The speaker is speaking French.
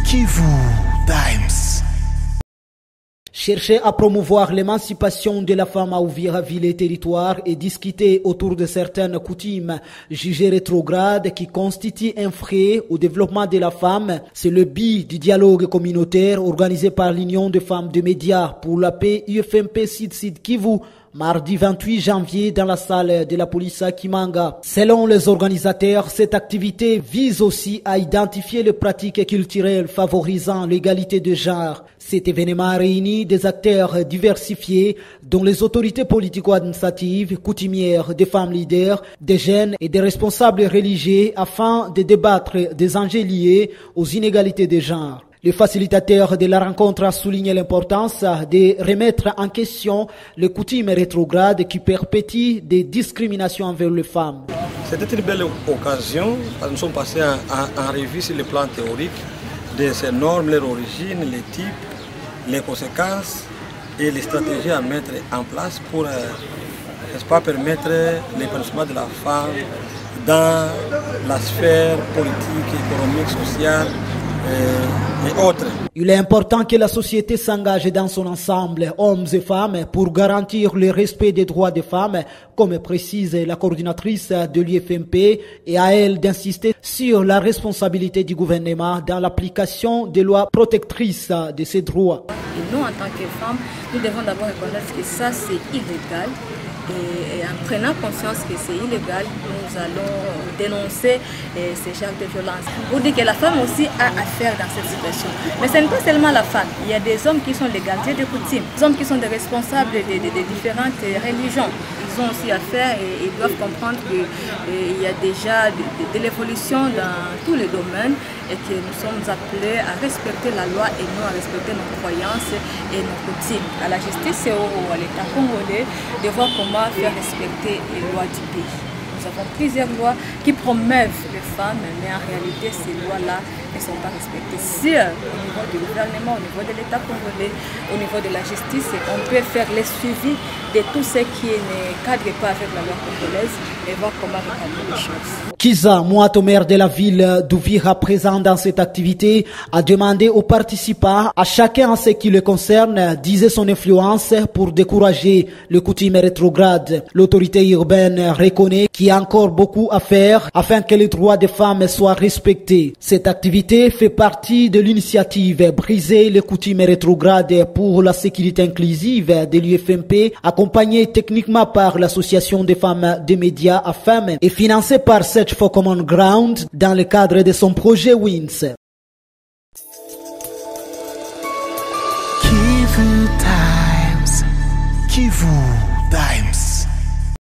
Kivu Times. Chercher à promouvoir l'émancipation de la femme à Uvira, ville et territoire et discuter autour de certaines coutumes jugées rétrogrades qui constituent un frein au développement de la femme, c'est le but du dialogue communautaire organisé par l'Union des femmes de médias pour la paix UFMP Sud Kivu, mardi 28 janvier dans la salle de la police à Kimanga. Selon les organisateurs, cette activité vise aussi à identifier les pratiques culturelles favorisant l'égalité de genre. Cet événement a réuni des acteurs diversifiés, dont les autorités politico-administratives, coutumières, des femmes leaders, des jeunes et des responsables religieux afin de débattre des enjeux liés aux inégalités de genre. Le facilitateur de la rencontre a souligné l'importance de remettre en question les coutumes rétrogrades qui perpétuent des discriminations envers les femmes. C'était une belle occasion, parce que nous sommes passés en revue sur le plan théorique de ces normes, leur origine, les types, les conséquences et les stratégies à mettre en place pour n'est-ce pas, permettre l'épanouissement de la femme dans la sphère politique, économique, sociale et autres. Il est important que la société s'engage dans son ensemble, hommes et femmes, pour garantir le respect des droits des femmes, comme précise la coordinatrice de l'UFMP, et à elle d'insister sur la responsabilité du gouvernement dans l'application des lois protectrices de ces droits. Et nous, en tant que femmes, nous devons d'abord reconnaître que ça, c'est illégal. Et en prenant conscience que c'est illégal, nous allons dénoncer ces genres de violence. Pour dire que la femme aussi a affaire dans cette situation. Mais ce n'est pas seulement la femme. Il y a des hommes qui sont les gardiens de coutumes, des hommes qui sont des responsables de différentes religions. Ils ont aussi affaire et ils doivent comprendre qu'il y a déjà de l'évolution dans tous les domaines et que nous sommes appelés à respecter la loi et non à respecter nos croyances et nos coutumes. À la justice et à l'État congolais de voir comment faire respecter les lois du pays. Nous avons plusieurs lois qui promeuvent les femmes, mais en réalité, ces lois-là ne sont pas respectées. Si au niveau du gouvernement, au niveau de l'État congolais, au niveau de la justice, on peut faire le suivi de tout ce qui ne cadre pas avec la loi congolaise et voir comment recadrer les choses. Kiza Mouato, maire de la ville d'Uvira, présent dans cette activité, a demandé aux participants, à chacun en ce qui le concerne, d'user son influence pour décourager les coutumes rétrogrades. L'autorité urbaine reconnaît qu'il y a encore beaucoup à faire afin que les droits des femmes soient respectés. Cette activité fait partie de l'initiative Briser les coutumes rétrogrades pour la sécurité inclusive de l'UFMP, accompagnée techniquement par l'association des femmes des médias à femmes et financée par Search for Common Ground dans le cadre de son projet WINS. Kivu Times. Kivu